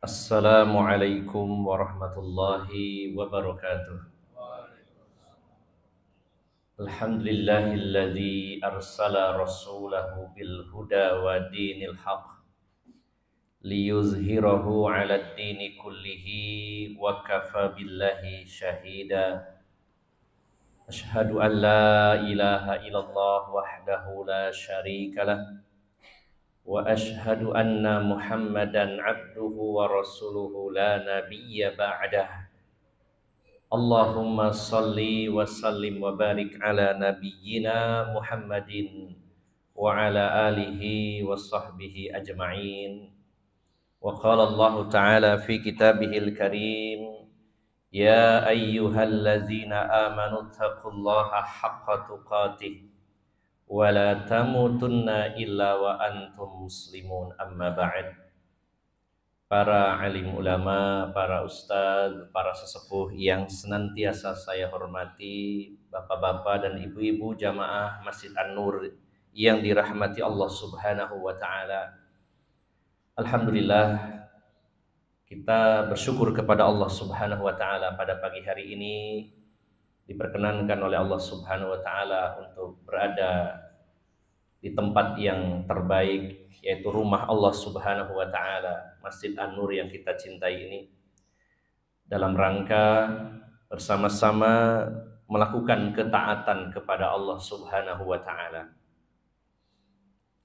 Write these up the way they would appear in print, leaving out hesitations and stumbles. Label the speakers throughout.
Speaker 1: Assalamualaikum warahmatullahi wabarakatuh. Alhamdulillahilladzi arsala rasulahu bil huda wa dinil haq liyuzhirahu 'alad dini kullihi wa kafa billahi syahida. Asyhadu an la ilaha illallah wahdahu la syarikalah wa asyhadu anna Muhammadan 'abduhu wa rasuluhu la nabiyya ba'dah. Allahumma salli wa sallim wa barik ala nabiyyina Muhammadin wa ala alihi wa sahbihi ajma'in. Wa qala Allah ta'ala fi kitabihil karim, ya ayyuhallazina amanu taqullaha haqqa tuqatih wa la tamutunna illa wa antum muslimun, amma ba'd. Para alim ulama, para ustadz, para sesepuh yang senantiasa saya hormati, bapak-bapak dan ibu-ibu jamaah Masjid An-Nur yang dirahmati Allah Subhanahu wa taala. Alhamdulillah, kita bersyukur kepada Allah Subhanahu wa taala pada pagi hari ini diperkenankan oleh Allah Subhanahu wa taala untuk berada di tempat yang terbaik, yaitu rumah Allah Subhanahu wa taala, Masjid An-Nur yang kita cintai ini, dalam rangka bersama-sama melakukan ketaatan kepada Allah Subhanahu wa taala.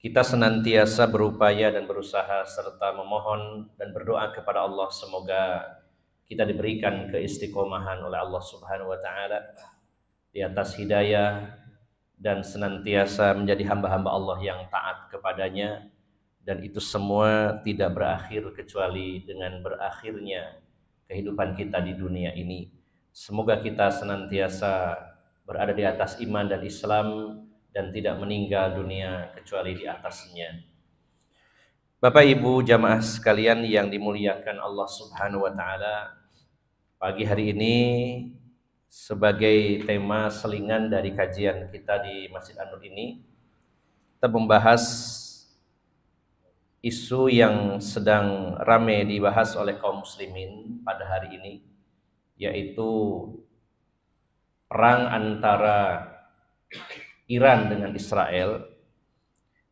Speaker 1: Kita senantiasa berupaya dan berusaha serta memohon dan berdoa kepada Allah semoga kita diberikan keistiqomahan oleh Allah Subhanahu wa taala di atas hidayah dan senantiasa menjadi hamba-hamba Allah yang taat kepadanya, dan itu semua tidak berakhir kecuali dengan berakhirnya kehidupan kita di dunia ini. Semoga kita senantiasa berada di atas iman dan Islam dan tidak meninggal dunia kecuali di atasnya. Bapak Ibu jamaah sekalian yang dimuliakan Allah Subhanahu wa taala, pagi hari ini sebagai tema selingan dari kajian kita di Masjid An-Nur ini, kita membahas isu yang sedang ramai dibahas oleh kaum muslimin pada hari ini, yaitu perang antara Iran dengan Israel,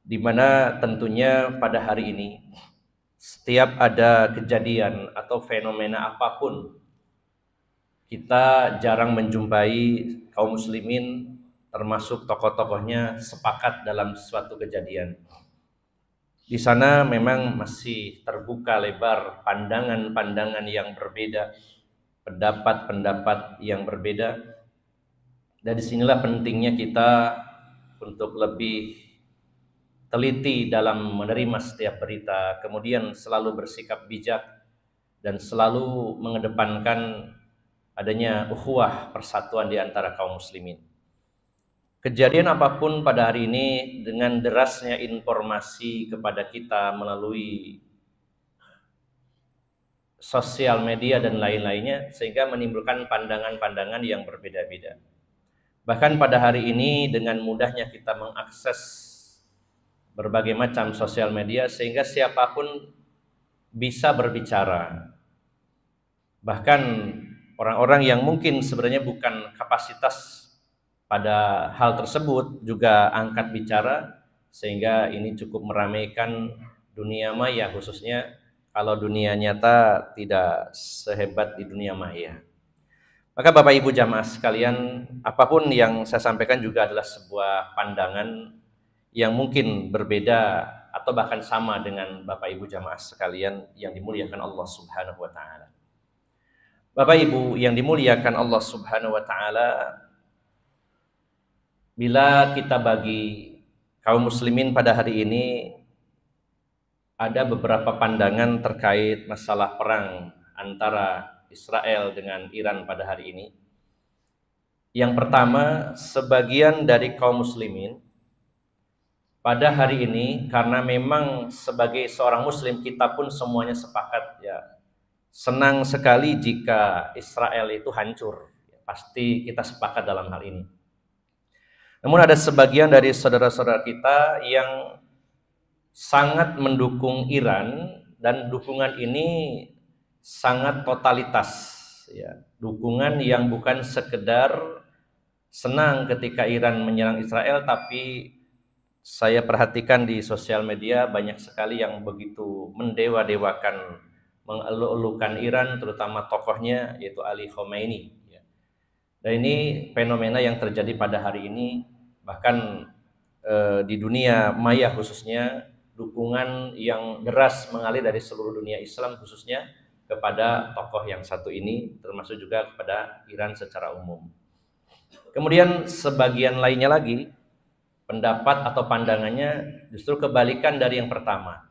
Speaker 1: di mana tentunya pada hari ini setiap ada kejadian atau fenomena apapun, kita jarang menjumpai kaum muslimin termasuk tokoh-tokohnya sepakat dalam suatu kejadian. Di sana memang masih terbuka lebar pandangan-pandangan yang berbeda, pendapat-pendapat yang berbeda. Dan disinilah pentingnya kita untuk lebih teliti dalam menerima setiap berita, kemudian selalu bersikap bijak dan selalu mengedepankan adanya ukhuwah, persatuan di antara kaum muslimin. Kejadian apapun pada hari ini, dengan derasnya informasi kepada kita melalui sosial media dan lain-lainnya, sehingga menimbulkan pandangan-pandangan yang berbeda-beda. Bahkan pada hari ini dengan mudahnya kita mengakses berbagai macam sosial media, sehingga siapapun bisa berbicara. Bahkan orang-orang yang mungkin sebenarnya bukan kapasitas pada hal tersebut juga angkat bicara, sehingga ini cukup meramaikan dunia maya, khususnya kalau dunia nyata tidak sehebat di dunia maya. Maka Bapak Ibu jamaah sekalian, apapun yang saya sampaikan juga adalah sebuah pandangan yang mungkin berbeda atau bahkan sama dengan Bapak Ibu jamaah sekalian yang dimuliakan Allah Subhanahu wa taala. Bapak Ibu yang dimuliakan Allah Subhanahu wa taala, bila kita bagi kaum muslimin pada hari ini, ada beberapa pandangan terkait masalah perang antara Israel dengan Iran pada hari ini. Yang pertama, sebagian dari kaum muslimin pada hari ini, karena memang sebagai seorang muslim kita pun semuanya sepakat ya, senang sekali jika Israel itu hancur. Pasti kita sepakat dalam hal ini. Namun ada sebagian dari saudara-saudara kita yang sangat mendukung Iran, dan dukungan ini sangat totalitas, ya. Dukungan yang bukan sekedar senang ketika Iran menyerang Israel, tapi saya perhatikan di sosial media banyak sekali yang begitu mendewa-dewakan, mengeluh-elukan Iran, terutama tokohnya yaitu Ali Khomeini. Dan ini fenomena yang terjadi pada hari ini, bahkan di dunia maya khususnya, dukungan yang deras mengalir dari seluruh dunia Islam khususnya kepada tokoh yang satu ini, termasuk juga kepada Iran secara umum. Kemudian sebagian lainnya lagi, pendapat atau pandangannya justru kebalikan dari yang pertama.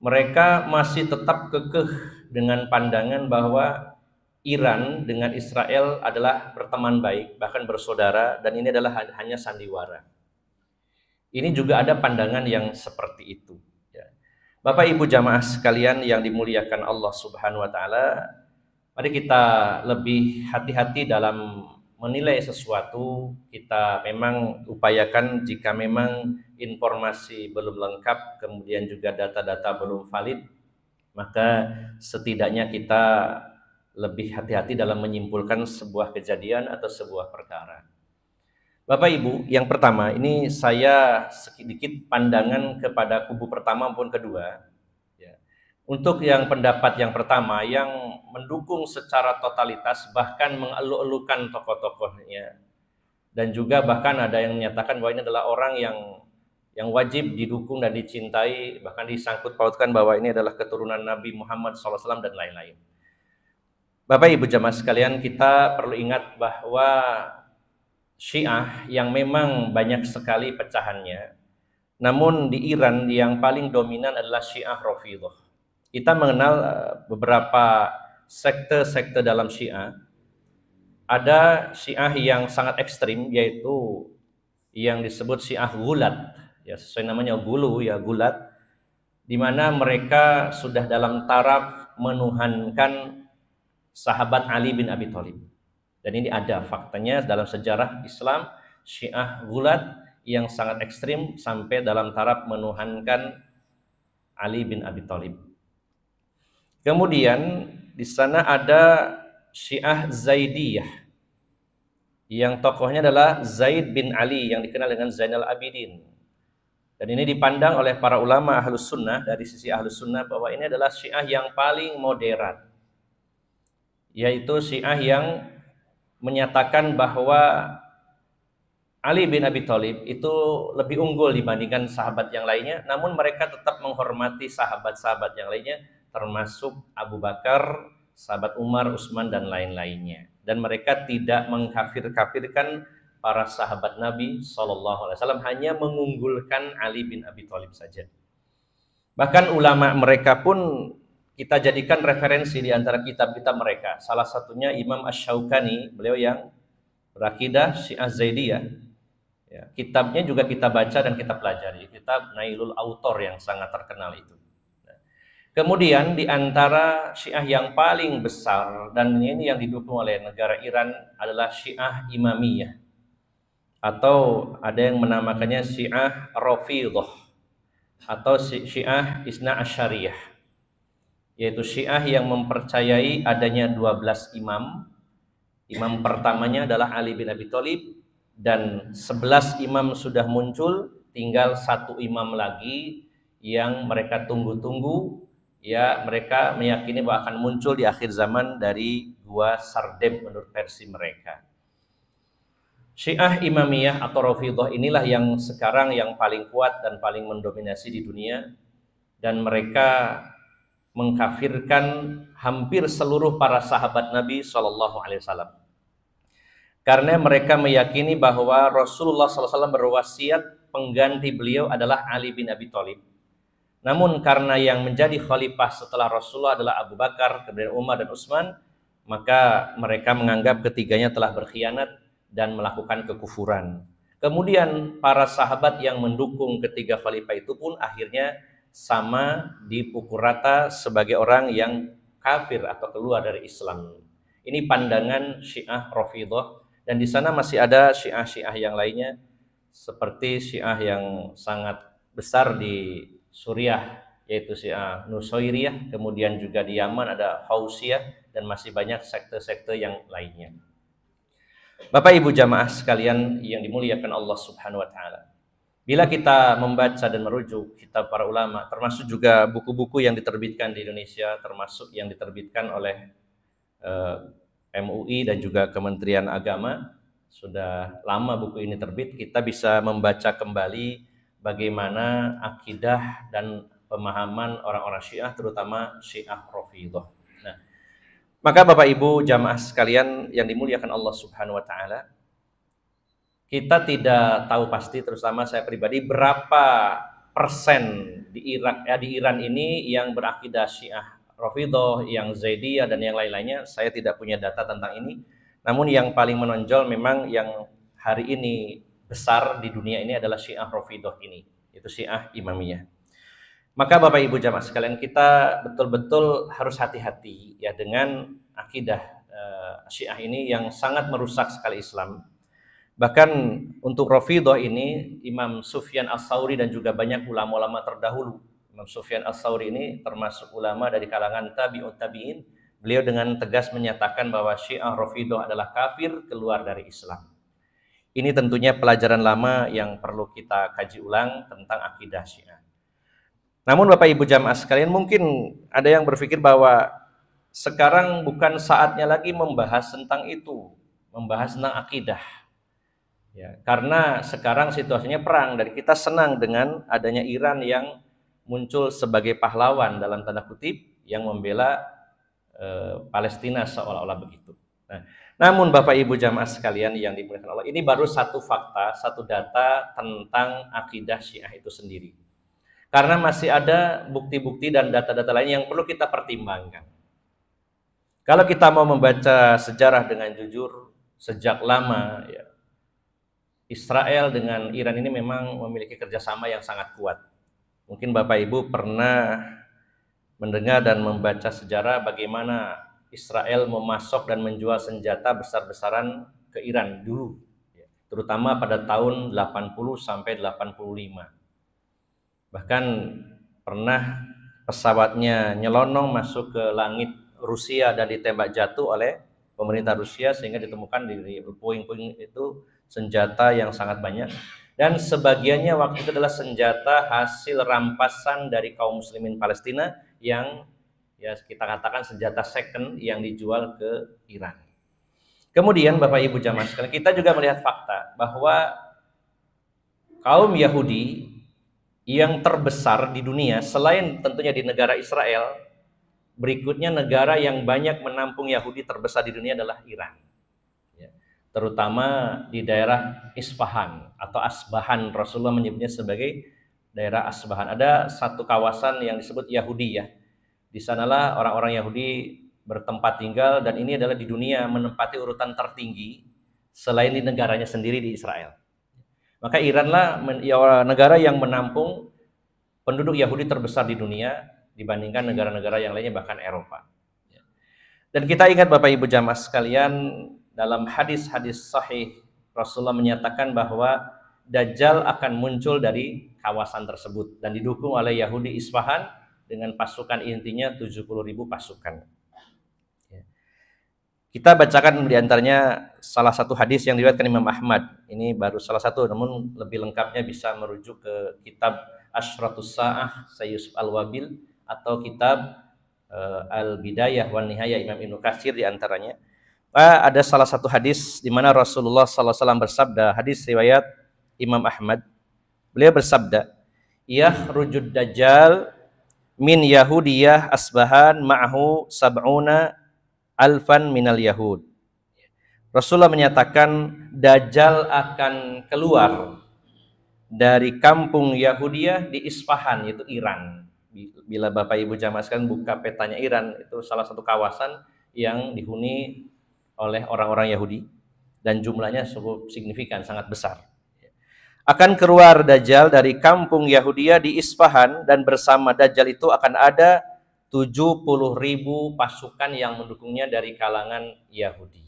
Speaker 1: Mereka masih tetap kekeh dengan pandangan bahwa Iran dengan Israel adalah berteman baik, bahkan bersaudara, dan ini adalah hanya sandiwara. Ini juga ada pandangan yang seperti itu. Bapak Ibu jamaah sekalian yang dimuliakan Allah Subhanahu wa Ta'ala, mari kita lebih hati-hati dalam menilai sesuatu. Kita memang upayakan jika memang informasi belum lengkap, kemudian juga data-data belum valid, maka setidaknya kita lebih hati-hati dalam menyimpulkan sebuah kejadian atau sebuah perkara. Bapak Ibu, yang pertama ini saya sedikit pandangan kepada kubu pertama maupun kedua. Untuk yang pendapat yang pertama yang mendukung secara totalitas, bahkan mengeluh-elukan tokoh-tokohnya, dan juga bahkan ada yang menyatakan bahwa ini adalah orang yang wajib didukung dan dicintai, bahkan disangkut pautkan bahwa ini adalah keturunan Nabi Muhammad SAW dan lain-lain. Bapak Ibu jamaah sekalian, kita perlu ingat bahwa Syiah yang memang banyak sekali pecahannya, namun di Iran yang paling dominan adalah Syiah Rafidhah. Kita mengenal beberapa sekte-sekte dalam Syiah. Ada Syiah yang sangat ekstrim, yaitu yang disebut Syiah Gulat, ya sesuai namanya gulu, ya gulat, di mana mereka sudah dalam taraf menuhankan sahabat Ali bin Abi Thalib. Dan ini ada faktanya dalam sejarah Islam, Syiah Gulat yang sangat ekstrim sampai dalam taraf menuhankan Ali bin Abi Thalib. Kemudian di sana ada Syiah Zaidiyah yang tokohnya adalah Zaid bin Ali yang dikenal dengan Zainal Abidin. Dan ini dipandang oleh para ulama Ahlus Sunnah, dari sisi Ahlus Sunnah, bahwa ini adalah Syiah yang paling moderat, yaitu Syiah yang menyatakan bahwa Ali bin Abi Thalib itu lebih unggul dibandingkan sahabat yang lainnya, namun mereka tetap menghormati sahabat-sahabat yang lainnya, termasuk Abu Bakar, sahabat Umar, Utsman, dan lain-lainnya. Dan mereka tidak mengkafir-kafirkan para sahabat Nabi SAW, hanya mengunggulkan Ali bin Abi Thalib saja. Bahkan ulama mereka pun kita jadikan referensi di antara kitab-kitab mereka. Salah satunya Imam Asy-Syaukani, beliau yang berakidah Syiah Zaidiyah. Ya, kitabnya juga kita baca dan kita pelajari, kitab Nailul Autor yang sangat terkenal itu. Kemudian di antara Syiah yang paling besar, dan ini yang didukung oleh negara Iran, adalah Syiah Imamiyah, atau ada yang menamakannya Syiah Rafidhah atau Syiah Isna Asyariyah, yaitu Syiah yang mempercayai adanya 12 imam. Imam pertamanya adalah Ali bin Abi Thalib, dan 11 imam sudah muncul, tinggal satu imam lagi yang mereka tunggu-tunggu. Ya, mereka meyakini bahwa akan muncul di akhir zaman dari Gua Sardeb menurut versi mereka. Syiah Imamiyah atau Rafidhah inilah yang sekarang yang paling kuat dan paling mendominasi di dunia, dan mereka mengkafirkan hampir seluruh para sahabat Nabi SAW. Karena mereka meyakini bahwa Rasulullah SAW berwasiat pengganti beliau adalah Ali bin Abi Thalib. Namun karena yang menjadi khalifah setelah Rasulullah adalah Abu Bakar, kemudian Umar dan Utsman, maka mereka menganggap ketiganya telah berkhianat dan melakukan kekufuran. Kemudian para sahabat yang mendukung ketiga khalifah itu pun akhirnya sama dipukul rata sebagai orang yang kafir atau keluar dari Islam. Ini pandangan Syiah Rafidhah, Dan di sana masih ada Syiah-Syiah yang lainnya, seperti Syiah yang sangat besar di Suriah, yaitu Syiah Nusairiyah, kemudian juga di Yaman ada Hausiyah, dan masih banyak sekte-sekte yang lainnya. Bapak Ibu jamaah sekalian yang dimuliakan Allah Subhanahu wa taala. Bila kita membaca dan merujuk kitab para ulama, termasuk juga buku-buku yang diterbitkan di Indonesia, termasuk yang diterbitkan oleh MUI dan juga Kementerian Agama, sudah lama buku ini terbit, kita bisa membaca kembali bagaimana akidah dan pemahaman orang-orang Syiah, terutama Syiah Rafidhah. Nah, maka Bapak Ibu jamaah sekalian yang dimuliakan Allah Subhanahu wa taala, kita tidak tahu pasti, terutama saya pribadi, berapa persen di Iran ini yang berakidah Syiah Rafidhah, yang Zaidiyah dan yang lain-lainnya. Saya tidak punya data tentang ini. Namun yang paling menonjol memang yang hari ini besar di dunia ini adalah Syiah Rafidhah ini, yaitu Syiah Imamiyah. Maka Bapak Ibu jamaah sekalian, kita betul-betul harus hati-hati ya dengan akidah Syiah ini yang sangat merusak sekali Islam. Bahkan untuk Rafidhah ini, Imam Sufyan Ats-Tsauri dan juga banyak ulama-ulama terdahulu. Imam Sufyan Ats-Tsauri ini termasuk ulama dari kalangan tabi'ut tabi'in. Beliau dengan tegas menyatakan bahwa Syiah Rafidhah adalah kafir, keluar dari Islam. Ini tentunya pelajaran lama yang perlu kita kaji ulang tentang akidah Syiah. Namun Bapak Ibu jamaah sekalian, mungkin ada yang berpikir bahwa sekarang bukan saatnya lagi membahas tentang itu, membahas tentang akidah. Ya, karena sekarang situasinya perang dan kita senang dengan adanya Iran yang muncul sebagai pahlawan dalam tanda kutip yang membela Palestina seolah-olah begitu. Nah, namun Bapak Ibu jamaah sekalian yang dimuliakan Allah, ini baru satu fakta, satu data tentang akidah Syiah itu sendiri. Karena masih ada bukti-bukti dan data-data lain yang perlu kita pertimbangkan. Kalau kita mau membaca sejarah dengan jujur, sejak lama ya, Israel dengan Iran ini memang memiliki kerjasama yang sangat kuat. Mungkin Bapak Ibu pernah mendengar dan membaca sejarah bagaimana Israel memasok dan menjual senjata besar-besaran ke Iran dulu, terutama pada tahun 80 sampai 85. Bahkan pernah pesawatnya nyelonong masuk ke langit Rusia dan ditembak jatuh oleh pemerintah Rusia sehingga ditemukan di puing-puing itu senjata yang sangat banyak, dan sebagiannya waktu itu adalah senjata hasil rampasan dari kaum muslimin Palestina yang ya kita katakan senjata second yang dijual ke Iran. Kemudian Bapak Ibu jamaah sekalian, kita juga melihat fakta bahwa kaum Yahudi yang terbesar di dunia selain tentunya di negara Israel, berikutnya negara yang banyak menampung Yahudi terbesar di dunia adalah Iran. Terutama di daerah Isfahan atau Asbahan, Rasulullah menyebutnya sebagai daerah Asbahan. Ada satu kawasan yang disebut Yahudi ya. Di sanalah orang-orang Yahudi bertempat tinggal dan ini adalah di dunia menempati urutan tertinggi selain di negaranya sendiri di Israel. Maka Iranlah negara yang menampung penduduk Yahudi terbesar di dunia dibandingkan negara-negara yang lainnya bahkan Eropa. Dan kita ingat Bapak Ibu jamaah sekalian, dalam hadis-hadis sahih Rasulullah menyatakan bahwa Dajjal akan muncul dari kawasan tersebut dan didukung oleh Yahudi Isfahan dengan pasukan intinya 70.000 pasukan. Kita bacakan diantaranya salah satu hadis yang diriwayatkan Imam Ahmad. Ini baru salah satu, namun lebih lengkapnya bisa merujuk ke kitab Asyratus Sa'ah Sayyid Yusuf Al-Wabil atau kitab Al-Bidayah wan Nihayah Imam Ibnu Katsir diantaranya. Ada salah satu hadis di mana Rasulullah SAW bersabda, hadis riwayat Imam Ahmad. Beliau bersabda, "Yakhrujud Dajjal min Yahudiyah Asbahan ma'ahu sab'una alfan minal Yahud." Rasulullah menyatakan Dajjal akan keluar dari kampung Yahudiyah di Isfahan, yaitu Iran. Bila Bapak Ibu jamaah sekalian buka petanya Iran, itu salah satu kawasan yang dihuni oleh orang-orang Yahudi dan jumlahnya cukup signifikan, sangat besar. Akan keluar Dajjal dari kampung Yahudiyah di Isfahan dan bersama Dajjal itu akan ada 70.000 pasukan yang mendukungnya dari kalangan Yahudi.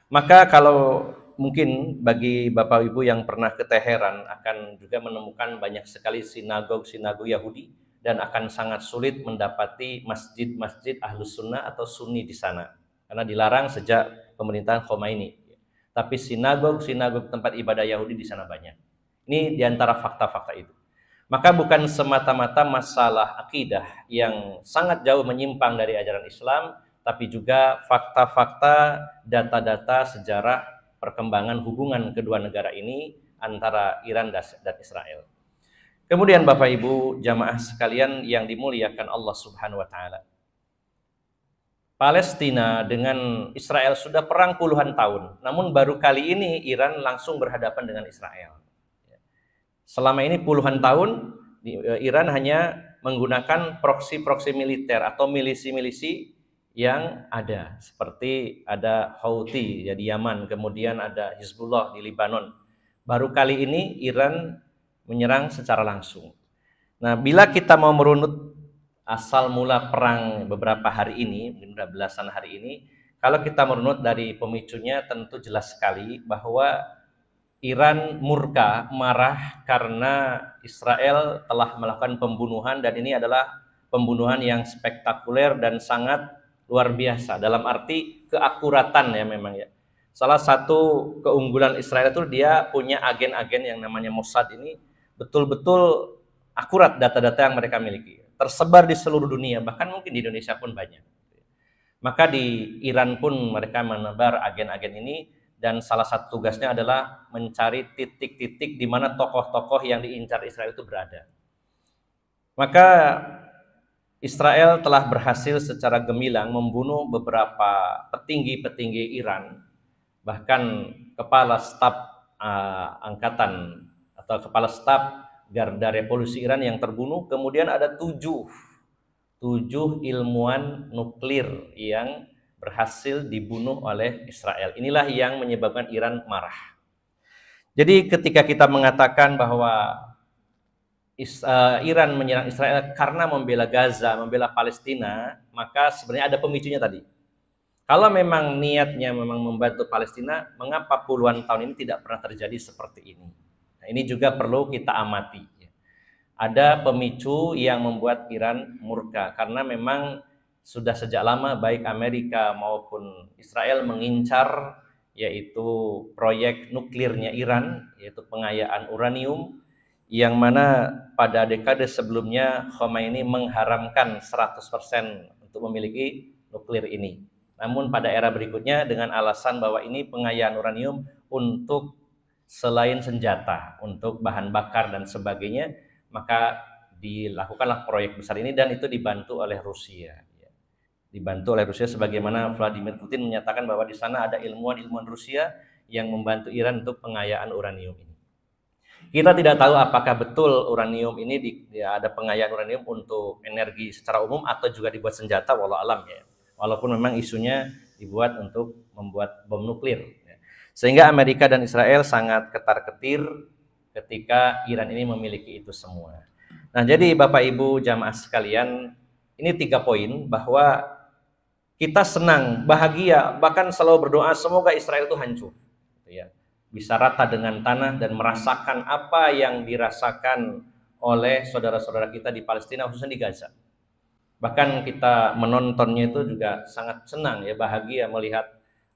Speaker 1: Maka kalau mungkin bagi Bapak Ibu yang pernah ke Teheran akan juga menemukan banyak sekali sinagog-sinagog Yahudi dan akan sangat sulit mendapati masjid-masjid Ahlus Sunnah atau Sunni di sana karena dilarang sejak pemerintahan Khomeini. Tapi sinagog-sinagog tempat ibadah Yahudi di sana banyak. Ini diantara fakta-fakta itu. Maka bukan semata-mata masalah akidah yang sangat jauh menyimpang dari ajaran Islam, tapi juga fakta-fakta, data-data sejarah perkembangan hubungan kedua negara ini antara Iran dan Israel. Kemudian Bapak Ibu jamaah sekalian yang dimuliakan Allah Subhanahu wa taala. Palestina dengan Israel sudah perang puluhan tahun, namun baru kali ini Iran langsung berhadapan dengan Israel. Selama ini puluhan tahun Iran hanya menggunakan proksi-proksi militer atau milisi-milisi yang ada, seperti ada Houthi di Yaman, kemudian ada Hizbullah di Lebanon. Baru kali ini Iran menyerang secara langsung. Nah, bila kita mau merunut asal mula perang beberapa hari ini, mungkin sudah belasan hari ini, kalau kita merunut dari pemicunya tentu jelas sekali bahwa Iran murka, marah karena Israel telah melakukan pembunuhan dan ini adalah pembunuhan yang spektakuler dan sangat luar biasa dalam arti keakuratan ya memang ya. Salah satu keunggulan Israel itu dia punya agen-agen yang namanya Mossad ini betul-betul akurat data-data yang mereka miliki. Tersebar di seluruh dunia, bahkan mungkin di Indonesia pun banyak. Maka di Iran pun mereka menebar agen-agen ini dan salah satu tugasnya adalah mencari titik-titik di mana tokoh-tokoh yang diincar Israel itu berada. Maka Israel telah berhasil secara gemilang membunuh beberapa petinggi-petinggi Iran, bahkan kepala staf angkatan atau kepala staf Garda Revolusi Iran yang terbunuh. Kemudian ada tujuh ilmuwan nuklir yang berhasil dibunuh oleh Israel. Inilah yang menyebabkan Iran marah. Jadi ketika kita mengatakan bahwa Iran menyerang Israel karena membela Gaza, membela Palestina, maka sebenarnya ada pemicunya tadi. Kalau memang niatnya memang membantu Palestina, mengapa puluhan tahun ini tidak pernah terjadi seperti ini? Nah, ini juga perlu kita amati. Ada pemicu yang membuat Iran murka karena memang sudah sejak lama baik Amerika maupun Israel mengincar yaitu proyek nuklirnya Iran, yaitu pengayaan uranium, yang mana pada dekade sebelumnya Khomeini mengharamkan 100% untuk memiliki nuklir ini. Namun pada era berikutnya dengan alasan bahwa ini pengayaan uranium untuk selain senjata, untuk bahan bakar dan sebagainya, maka dilakukanlah proyek besar ini dan itu dibantu oleh Rusia. Dibantu oleh Rusia sebagaimana Vladimir Putin menyatakan bahwa di sana ada ilmuwan-ilmuwan Rusia yang membantu Iran untuk pengayaan uranium ini. Kita tidak tahu apakah betul uranium ini ada pengayaan uranium untuk energi secara umum atau juga dibuat senjata, wallahu alam ya. Walaupun memang isunya dibuat untuk membuat bom nuklir. Sehingga Amerika dan Israel sangat ketar-ketir ketika Iran ini memiliki itu semua. Nah, jadi Bapak Ibu jamaah sekalian, ini 3 poin bahwa kita senang, bahagia, bahkan selalu berdoa semoga Israel itu hancur. Bisa rata dengan tanah dan merasakan apa yang dirasakan oleh saudara-saudara kita di Palestina, khususnya di Gaza. Bahkan kita menontonnya itu juga sangat senang ya, bahagia melihat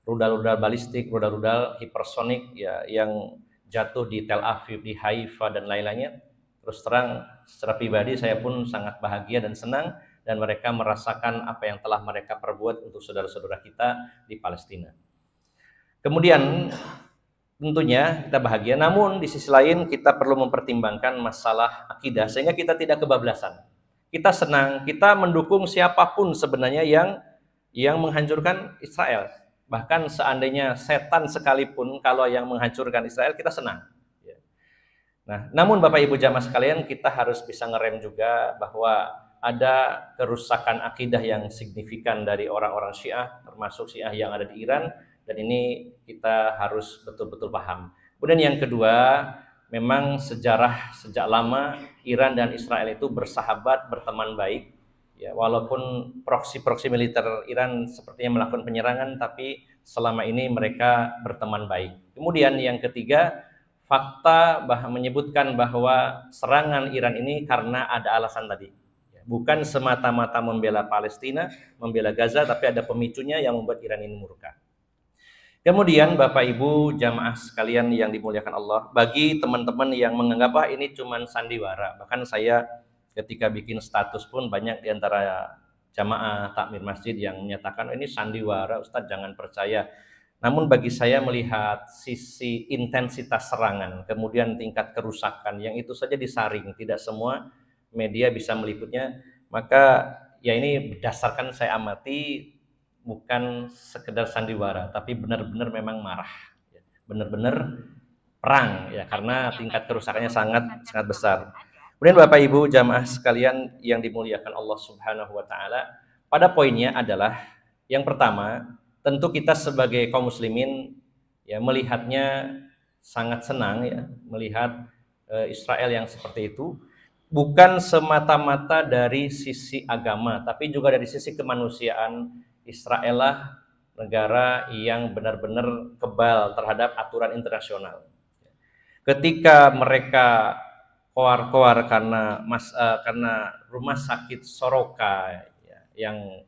Speaker 1: rudal-rudal balistik, rudal-rudal hipersonik ya yang jatuh di Tel Aviv, di Haifa dan lain-lainnya. Terus terang secara pribadi saya pun sangat bahagia dan senang dan mereka merasakan apa yang telah mereka perbuat untuk saudara-saudara kita di Palestina. Kemudian tentunya kita bahagia, namun di sisi lain kita perlu mempertimbangkan masalah akidah sehingga kita tidak kebablasan. Kita senang, kita mendukung siapapun sebenarnya yang menghancurkan Israel. Bahkan seandainya setan sekalipun kalau yang menghancurkan Israel kita senang. Nah, namun Bapak Ibu jamaah sekalian, kita harus bisa ngerem juga bahwa ada kerusakan akidah yang signifikan dari orang-orang Syiah, termasuk Syiah yang ada di Iran, dan ini kita harus betul-betul paham. Kemudian yang kedua, memang sejarah sejak lama Iran dan Israel itu bersahabat, berteman baik. Ya, walaupun proksi-proksi militer Iran sepertinya melakukan penyerangan, tapi selama ini mereka berteman baik. Kemudian yang ketiga, fakta menyebutkan bahwa serangan Iran ini karena ada alasan tadi. Bukan semata-mata membela Palestina, membela Gaza, tapi ada pemicunya yang membuat Iran ini murka. Kemudian Bapak Ibu jamaah sekalian yang dimuliakan Allah, bagi teman-teman yang menganggap ini cuma sandiwara, bahkan saya ketika bikin status pun banyak diantara jamaah takmir masjid yang menyatakan ini sandiwara, Ustadz jangan percaya. Namun bagi saya melihat sisi intensitas serangan, kemudian tingkat kerusakan yang itu saja disaring, tidak semua media bisa meliputnya, maka ya ini berdasarkan saya amati bukan sekedar sandiwara, tapi benar-benar memang marah, benar-benar perang ya, karena tingkat kerusakannya sangat besar. Kemudian Bapak Ibu jamaah sekalian yang dimuliakan Allah Subhanahu wa taala, pada poinnya adalah yang pertama, tentu kita sebagai kaum muslimin ya melihatnya sangat senang ya, melihat Israel yang seperti itu, bukan semata-mata dari sisi agama, tapi juga dari sisi kemanusiaan. Israel lah negara yang benar-benar kebal terhadap aturan internasional. Ketika mereka koar-koar karena rumah sakit Soroka ya, yang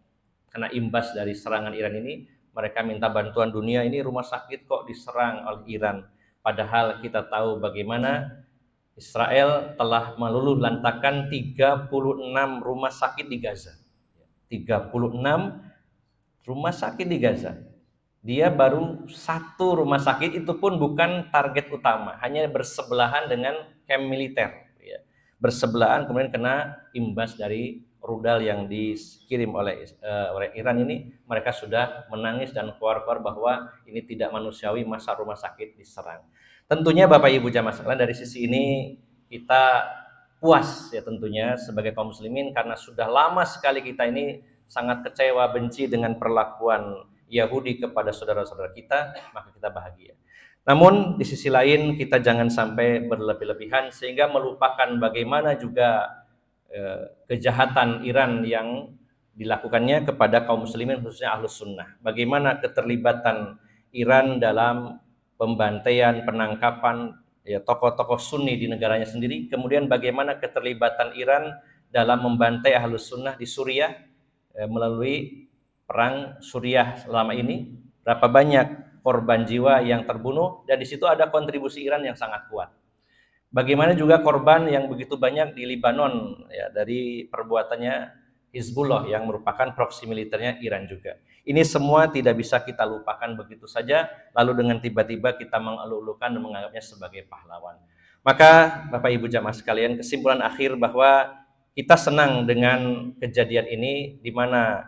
Speaker 1: kena imbas dari serangan Iran ini, mereka minta bantuan dunia, ini rumah sakit kok diserang oleh Iran. Padahal kita tahu bagaimana Israel telah meluluh lantakkan 36 rumah sakit di Gaza. 36 rumah sakit di Gaza. Dia baru satu rumah sakit, itu pun bukan target utama, hanya bersebelahan dengan camp militer ya. Bersebelahan, kemudian kena imbas dari rudal yang dikirim oleh Iran ini. Mereka sudah menangis dan keluar-keluar bahwa ini tidak manusiawi masa rumah sakit diserang. Tentunya Bapak Ibu jamaah sekalian, dari sisi ini kita puas ya tentunya sebagai kaum muslimin, karena sudah lama sekali kita ini sangat kecewa, benci dengan perlakuan Yahudi kepada saudara-saudara kita, maka kita bahagia. Namun di sisi lain kita jangan sampai berlebih-lebihan sehingga melupakan bagaimana juga kejahatan Iran yang dilakukannya kepada kaum muslimin khususnya Ahlus Sunnah. Bagaimana keterlibatan Iran dalam pembantaian, penangkapan ya tokoh-tokoh Sunni di negaranya sendiri. Kemudian bagaimana keterlibatan Iran dalam membantai Ahlus Sunnah di Suriah melalui perang Suriah selama ini, berapa banyak korban jiwa yang terbunuh, dan di situ ada kontribusi Iran yang sangat kuat. Bagaimana juga korban yang begitu banyak di Lebanon ya, dari perbuatannya Hizbullah yang merupakan proksi militernya Iran juga. Ini semua tidak bisa kita lupakan begitu saja, lalu dengan tiba-tiba kita mengeluh-elukan dan menganggapnya sebagai pahlawan. Maka Bapak Ibu jamaah sekalian, kesimpulan akhir bahwa kita senang dengan kejadian ini, di mana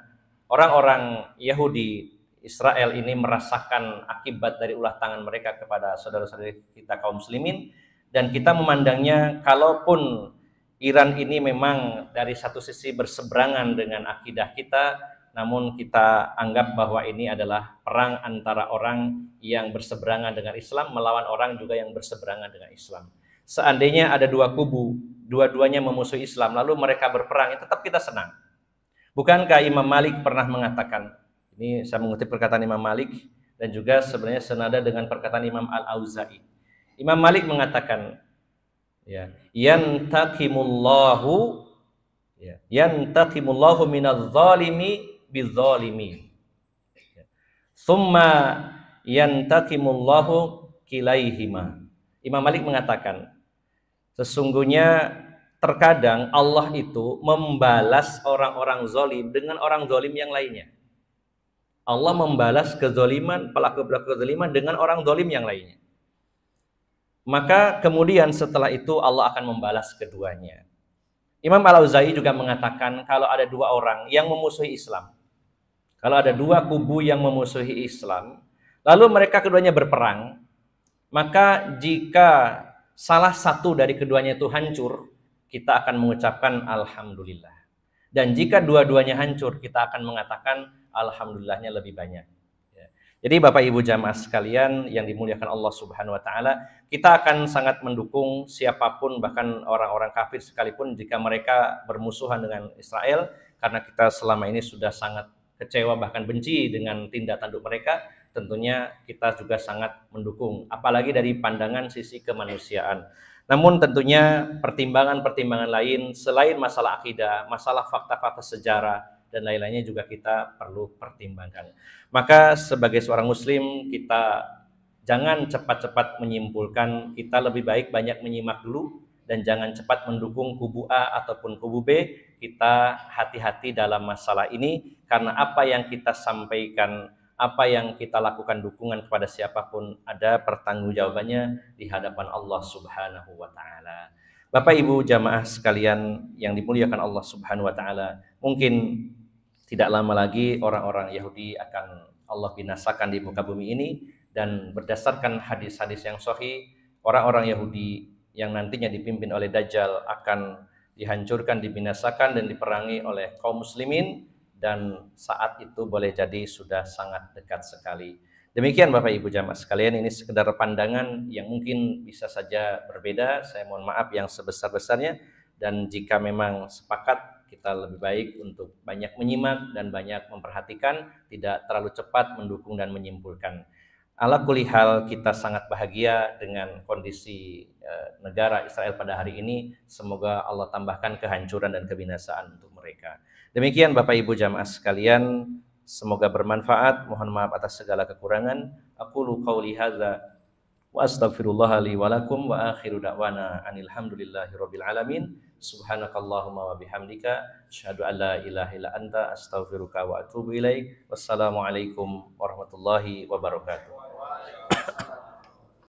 Speaker 1: orang-orang Yahudi Israel ini merasakan akibat dari ulah tangan mereka kepada saudara-saudari kita kaum muslimin, dan kita memandangnya kalaupun Iran ini memang dari satu sisi berseberangan dengan akidah kita, namun kita anggap bahwa ini adalah perang antara orang yang berseberangan dengan Islam melawan orang juga yang berseberangan dengan Islam. Seandainya ada dua kubu, dua-duanya memusuhi Islam, lalu mereka berperang, ya tetap kita senang. Bukankah Imam Malik pernah mengatakan, ini saya mengutip perkataan Imam Malik, dan juga sebenarnya senada dengan perkataan Imam Al-Auza'i. Imam Malik mengatakan, ya, yantakimullahu minadh-dhalimi bidzalimin. Summa yantakimullahu kilaihima. Imam Malik mengatakan, sesungguhnya terkadang Allah itu membalas orang-orang zalim dengan orang zalim yang lainnya. Allah membalas kezaliman, pelaku-pelaku kezaliman dengan orang zalim yang lainnya. Maka kemudian setelah itu Allah akan membalas keduanya. Imam Al-Auza'i juga mengatakan, kalau ada dua orang yang memusuhi Islam, kalau ada dua kubu yang memusuhi Islam, lalu mereka keduanya berperang, maka jika salah satu dari keduanya itu hancur, kita akan mengucapkan Alhamdulillah. Dan jika dua-duanya hancur, kita akan mengatakan Alhamdulillahnya lebih banyak. Jadi Bapak Ibu jamaah sekalian yang dimuliakan Allah Subhanahu wa taala, kita akan sangat mendukung siapapun, bahkan orang-orang kafir sekalipun, jika mereka bermusuhan dengan Israel, karena kita selama ini sudah sangat kecewa bahkan benci dengan tindak tanduk mereka. tentunya kita juga sangat mendukung, apalagi dari pandangan sisi kemanusiaan. Namun tentunya pertimbangan-pertimbangan lain selain masalah akidah, masalah fakta-fakta sejarah dan lain-lainnya juga kita perlu pertimbangkan. Maka sebagai seorang muslim kita jangan cepat-cepat menyimpulkan, kita lebih baik banyak menyimak dulu dan jangan cepat mendukung kubu A ataupun kubu B. Kita hati-hati dalam masalah ini karena apa yang kita sampaikan, apa yang kita lakukan dukungan kepada siapapun ada pertanggungjawabannya di hadapan Allah Subhanahu wa taala. Bapak Ibu jamaah sekalian yang dimuliakan Allah Subhanahu wa taala, mungkin tidak lama lagi orang-orang Yahudi akan Allah binasakan di muka bumi ini, dan berdasarkan hadis-hadis yang sahih, orang-orang Yahudi yang nantinya dipimpin oleh Dajjal akan dihancurkan, dibinasakan dan diperangi oleh kaum muslimin, dan saat itu boleh jadi sudah sangat dekat sekali. Demikian Bapak Ibu jamaah sekalian, ini sekedar pandangan yang mungkin bisa saja berbeda. Saya mohon maaf yang sebesar-besarnya, dan jika memang sepakat kita lebih baik untuk banyak menyimak dan banyak memperhatikan, tidak terlalu cepat mendukung dan menyimpulkan. Ala kulli hal kita sangat bahagia dengan kondisi negara Israel pada hari ini. Semoga Allah tambahkan kehancuran dan kebinasaan untuk mereka. Demikian Bapak Ibu jamaah sekalian, semoga bermanfaat. Mohon maaf atas segala kekurangan. Aqulu qauli hadza wa astaghfirullah li wa lakum wa akhiru da'wana anil hamdulillahirabbil alamin. Subhanakallahumma wa bihamdika asyhadu an la ilaha illa anta astaghfiruka wa atubu ilaik. Wassalamualaikum warahmatullahi wabarakatuh.